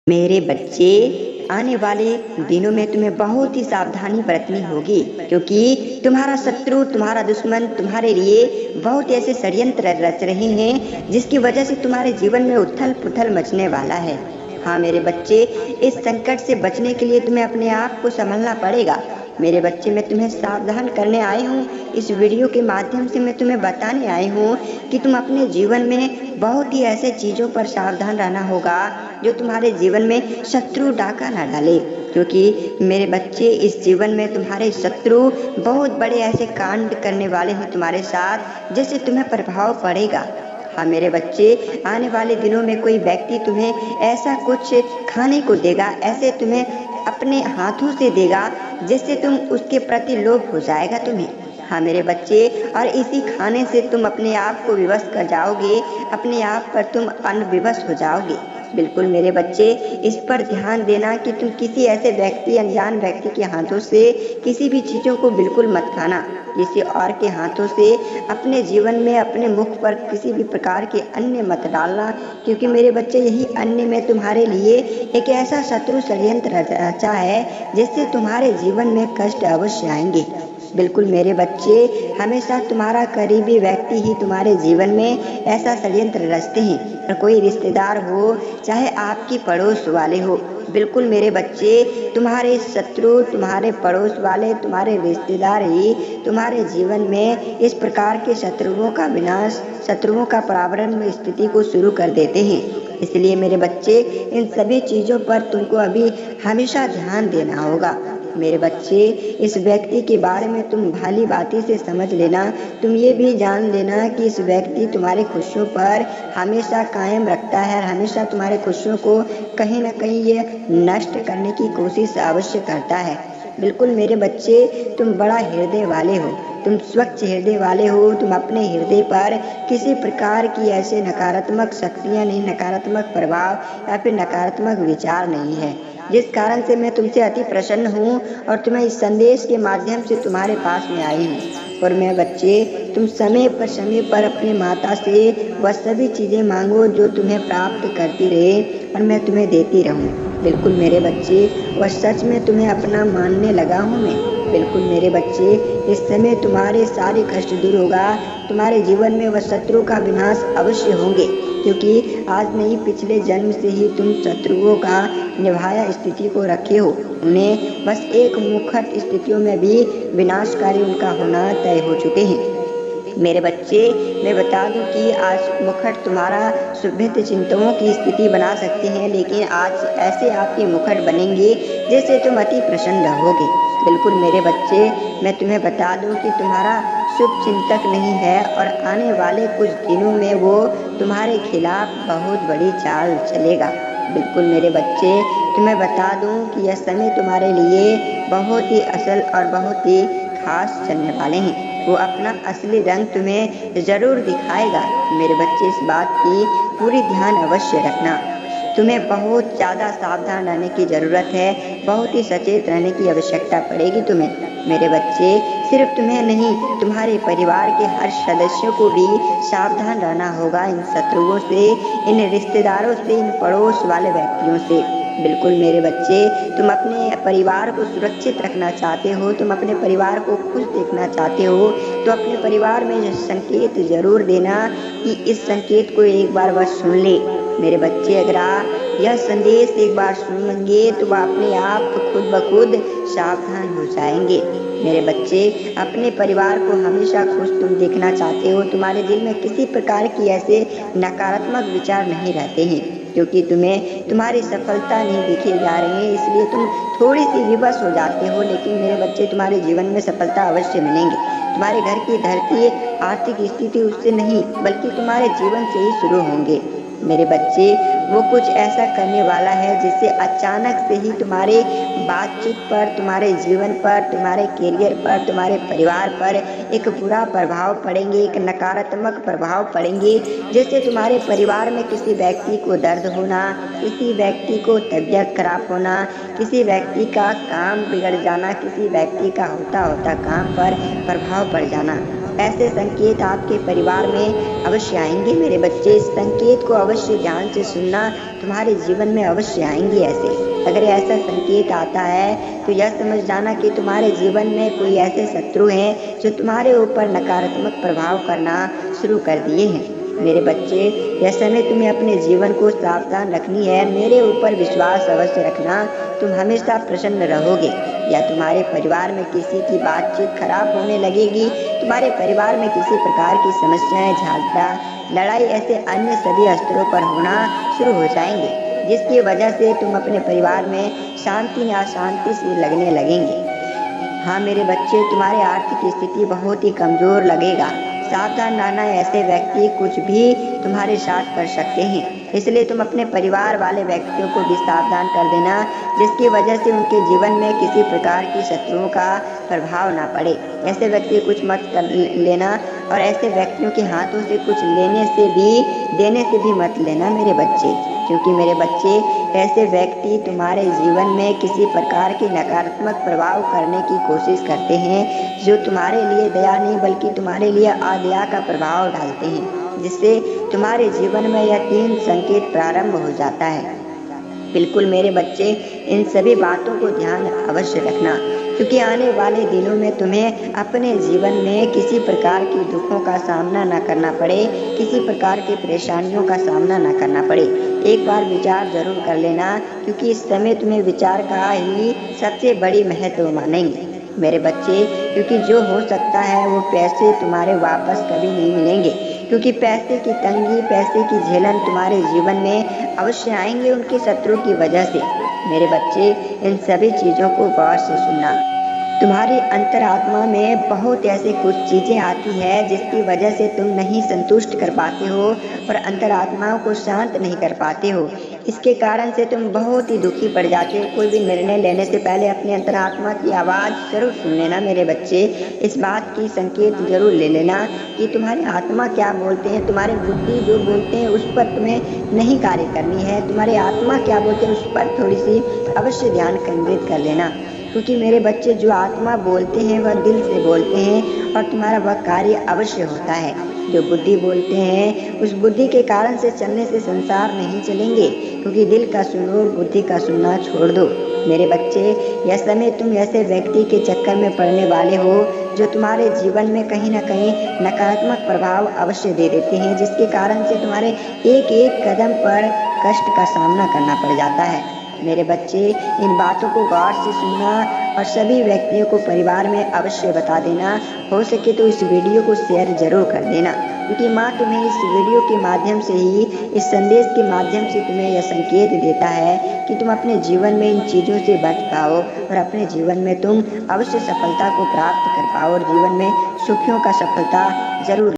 मेरे बच्चे, आने वाले दिनों में तुम्हें बहुत ही सावधानी बरतनी होगी, क्योंकि तुम्हारा शत्रु, तुम्हारा दुश्मन तुम्हारे लिए बहुत ऐसे षड्यंत्र रच रहे हैं जिसकी वजह से तुम्हारे जीवन में उथल पुथल मचने वाला है। हाँ मेरे बच्चे, इस संकट से बचने के लिए तुम्हें अपने आप को संभलना पड़ेगा। मेरे बच्चे, मैं तुम्हें सावधान करने आई हूँ। इस वीडियो के माध्यम से मैं तुम्हें बताने आई हूँ कि तुम अपने जीवन में बहुत ही ऐसे चीज़ों पर सावधान रहना होगा जो तुम्हारे जीवन में शत्रु डाका ना डाले, क्योंकि मेरे बच्चे, इस जीवन में तुम्हारे शत्रु बहुत बड़े ऐसे कांड करने वाले हैं तुम्हारे साथ, जिससे तुम्हें प्रभाव पड़ेगा। हाँ मेरे बच्चे, आने वाले दिनों में कोई व्यक्ति तुम्हें ऐसा कुछ खाने को देगा, ऐसे तुम्हें अपने हाथों से देगा जिससे तुम उसके प्रति लोभ हो जाएगा तुम्हें। हाँ मेरे बच्चे, और इसी खाने से तुम अपने आप को विवश कर जाओगे, अपने आप पर तुम अनविवश हो जाओगे। बिल्कुल मेरे बच्चे, इस पर ध्यान देना कि तुम किसी ऐसे व्यक्ति, अनजान व्यक्ति के हाथों से किसी भी चीज़ों को बिल्कुल मत खाना। किसी और के हाथों से अपने जीवन में, अपने मुख पर किसी भी प्रकार के अन्न मत डालना, क्योंकि मेरे बच्चे, यही अन्न में तुम्हारे लिए एक ऐसा शत्रु षड्यंत्र रचा है जिससे तुम्हारे जीवन में कष्ट अवश्य आएंगे। बिल्कुल मेरे बच्चे, हमेशा तुम्हारा करीबी व्यक्ति ही तुम्हारे जीवन में ऐसा षड्यंत्र रचते हैं, और कोई रिश्तेदार हो, चाहे आपकी पड़ोस वाले हो। बिल्कुल मेरे बच्चे, तुम्हारे शत्रु, तुम्हारे पड़ोस वाले, तुम्हारे रिश्तेदार ही तुम्हारे जीवन में इस प्रकार के शत्रुओं का विनाश, शत्रुओं का परावरण में स्थिति को शुरू कर देते हैं। इसलिए मेरे बच्चे, इन सभी चीज़ों पर तुमको अभी हमेशा ध्यान देना होगा। मेरे बच्चे, इस व्यक्ति के बारे में तुम भली भांति से समझ लेना। तुम ये भी जान लेना कि इस व्यक्ति तुम्हारे खुशियों पर हमेशा कायम रखता है, और हमेशा तुम्हारे खुशियों को कहीं ना कहीं ये नष्ट करने की कोशिश अवश्य करता है। बिल्कुल मेरे बच्चे, तुम बड़ा हृदय वाले हो, तुम स्वच्छ हृदय वाले हो। तुम अपने हृदय पर किसी प्रकार की ऐसे नकारात्मक शक्तियाँ नहीं, नकारात्मक प्रभाव या फिर नकारात्मक विचार नहीं है, जिस कारण से मैं तुमसे अति प्रसन्न हूँ और तुम्हें इस संदेश के माध्यम से तुम्हारे पास में आई हूँ। और मैं बच्चे, तुम समय पर अपने माता से वह सभी चीज़ें मांगो जो तुम्हें प्राप्त करती रहे, और मैं तुम्हें देती रहूँ। बिल्कुल मेरे बच्चे, वह सच में तुम्हें अपना मानने लगा हूँ मैं। बिल्कुल मेरे बच्चे, इस समय तुम्हारे सारे कष्ट दूर होगा, तुम्हारे जीवन में वह शत्रु का विनाश अवश्य होंगे, क्योंकि आज नहीं, पिछले जन्म से ही तुम शत्रुओं का निभाया स्थिति को रखे हो। उन्हें बस एक मुखर स्थितियों में भी विनाशकारी उनका होना तय हो चुके हैं। मेरे बच्चे, मैं बता दूं कि आज मुखट तुम्हारा शुभित चिंताओं की स्थिति बना सकते हैं, लेकिन आज ऐसे आपके मुखट बनेंगे जिससे तुम अति प्रसन्न रहोगे। बिल्कुल मेरे बच्चे, मैं तुम्हें बता दूं कि तुम्हारा शुभ चिंतक नहीं है, और आने वाले कुछ दिनों में वो तुम्हारे खिलाफ बहुत बड़ी चाल चलेगा। बिल्कुल मेरे बच्चे, तुम्हें बता दूं कि यह समय तुम्हारे लिए बहुत ही असल और बहुत ही खास चलने वाले हैं। वो अपना असली रंग तुम्हें ज़रूर दिखाएगा। मेरे बच्चे, इस बात की पूरी ध्यान अवश्य रखना। तुम्हें बहुत ज़्यादा सावधान रहने की ज़रूरत है, बहुत ही सचेत रहने की आवश्यकता पड़ेगी तुम्हें। मेरे बच्चे, सिर्फ तुम्हें नहीं, तुम्हारे परिवार के हर सदस्यों को भी सावधान रहना होगा, इन शत्रुओं से, इन रिश्तेदारों से, इन पड़ोस वाले व्यक्तियों से। बिल्कुल मेरे बच्चे, तुम अपने परिवार को सुरक्षित रखना चाहते हो, तुम अपने परिवार को खुश देखना चाहते हो, तो अपने परिवार में यह संकेत ज़रूर देना कि इस संकेत को एक बार वह सुन ले। मेरे बच्चे, अगर यह संदेश एक बार सुन लेंगे तो वह अपने आप खुद ब खुद सावधान हो जाएंगे। मेरे बच्चे, अपने परिवार को हमेशा खुश तुम देखना चाहते हो, तुम्हारे दिल में किसी प्रकार की ऐसे नकारात्मक विचार नहीं रहते हैं, क्योंकि तुम्हें तुम्हारी सफलता नहीं दिखी जा रही है, इसलिए तुम थोड़ी सी विवश हो जाते हो। लेकिन मेरे बच्चे, तुम्हारे जीवन में सफलता अवश्य मिलेंगी। तुम्हारे घर की धरती, आर्थिक स्थिति उससे नहीं, बल्कि तुम्हारे जीवन से ही शुरू होंगे। मेरे बच्चे, वो कुछ ऐसा करने वाला है जिससे अचानक से ही तुम्हारे बातचीत पर, तुम्हारे जीवन पर, तुम्हारे करियर पर, तुम्हारे परिवार पर एक बुरा प्रभाव पड़ेंगे, एक नकारात्मक प्रभाव पड़ेंगे, जिससे तुम्हारे परिवार में किसी व्यक्ति को दर्द होना, किसी व्यक्ति को तबीयत खराब होना, किसी व्यक्ति का काम बिगड़ जाना, किसी व्यक्ति का होता काम पर प्रभाव पड़ जाना। ऐसे संकेत आपके परिवार में अवश्य आएंगे मेरे बच्चे। इस संकेत को अवश्य ध्यान से सुनना, तुम्हारे जीवन में अवश्य आएंगे ऐसे। अगर ऐसा संकेत आता है तो यह समझ जाना कि तुम्हारे जीवन में कोई ऐसे शत्रु हैं जो तुम्हारे ऊपर नकारात्मक प्रभाव करना शुरू कर दिए हैं। मेरे बच्चे, यह समय तुम्हें अपने जीवन को सावधान रखनी है। मेरे ऊपर विश्वास अवश्य रखना, तुम हमेशा प्रसन्न रहोगे। या तुम्हारे परिवार में किसी की बातचीत खराब होने लगेगी, तुम्हारे परिवार में किसी प्रकार की समस्याएं, झगड़ा, लड़ाई ऐसे अन्य सभी स्तरों पर होना शुरू हो जाएंगे, जिसकी वजह से तुम अपने परिवार में शांति या अशांति सी लगने लगेंगे। हाँ मेरे बच्चे, तुम्हारी आर्थिक स्थिति बहुत ही कमजोर लगेगा। सावधान रहना, ऐसे व्यक्ति कुछ भी तुम्हारे साथ कर सकते हैं, इसलिए तुम अपने परिवार वाले व्यक्तियों को भी सावधान कर देना, जिसकी वजह से उनके जीवन में किसी प्रकार की शत्रुओं का प्रभाव ना पड़े। ऐसे व्यक्ति कुछ मत कर लेना, और ऐसे व्यक्तियों के हाथों से कुछ देने से भी मत लेना मेरे बच्चे, क्योंकि मेरे बच्चे, ऐसे व्यक्ति तुम्हारे जीवन में किसी प्रकार के नकारात्मक प्रभाव करने की कोशिश करते हैं, जो तुम्हारे लिए दया नहीं बल्कि तुम्हारे लिए अदया का प्रभाव डालते हैं, जिससे तुम्हारे जीवन में यह 3 संकेत प्रारंभ हो जाता है। बिल्कुल मेरे बच्चे, इन सभी बातों को ध्यान अवश्य रखना, क्योंकि आने वाले दिनों में तुम्हें अपने जीवन में किसी प्रकार की दुखों का सामना न करना पड़े, किसी प्रकार की परेशानियों का सामना न करना पड़े। एक बार विचार जरूर कर लेना, क्योंकि इस समय तुम्हें विचार का ही सबसे बड़ी महत्व मानेंगे मेरे बच्चे, क्योंकि जो हो सकता है वो पैसे तुम्हारे वापस कभी नहीं मिलेंगे, क्योंकि पैसे की तंगी, पैसे की झेलन तुम्हारे जीवन में अवश्य आएंगे उनके शत्रु की वजह से। मेरे बच्चे, इन सभी चीज़ों को गौर से सुनना। तुम्हारी अंतरात्मा में बहुत ऐसे कुछ चीज़ें आती है जिसकी वजह से तुम नहीं संतुष्ट कर पाते हो और अंतरात्माओं को शांत नहीं कर पाते हो। इसके कारण से तुम बहुत ही दुखी पड़ जाते हो। कोई भी निर्णय लेने से पहले अपनी अंतरात्मा की आवाज़ जरूर सुन लेना मेरे बच्चे। इस बात की संकेत जरूर ले लेना कि तुम्हारी आत्मा क्या बोलते हैं। तुम्हारे बुद्धि जो बोलते हैं उस पर तुम्हें नहीं कार्य करनी है, तुम्हारी आत्मा क्या बोलते हैं उस पर थोड़ी सी अवश्य ध्यान केंद्रित कर लेना, क्योंकि मेरे बच्चे, जो आत्मा बोलते हैं वह दिल से बोलते हैं और तुम्हारा वह कार्य अवश्य होता है। जो बुद्धि बोलते हैं उस बुद्धि के कारण से चलने से संसार नहीं चलेंगे, क्योंकि दिल का सुनो, बुद्धि का सुनना छोड़ दो मेरे बच्चे। यह समय तुम ऐसे व्यक्ति के चक्कर में पड़ने वाले हो जो तुम्हारे जीवन में कहीं ना कहीं नकारात्मक प्रभाव अवश्य दे देते हैं, जिसके कारण से तुम्हारे एक एक कदम पर कष्ट का सामना करना पड़ जाता है। मेरे बच्चे, इन बातों को गौर से सुनना और सभी व्यक्तियों को परिवार में अवश्य बता देना। हो सके तो इस वीडियो को शेयर जरूर कर देना, क्योंकि माँ तुम्हें इस वीडियो के माध्यम से ही, इस संदेश के माध्यम से तुम्हें यह संकेत देता है कि तुम अपने जीवन में इन चीज़ों से बच पाओ और अपने जीवन में तुम अवश्य सफलता को प्राप्त कर पाओ और जीवन में सुखियों का सफलता जरूर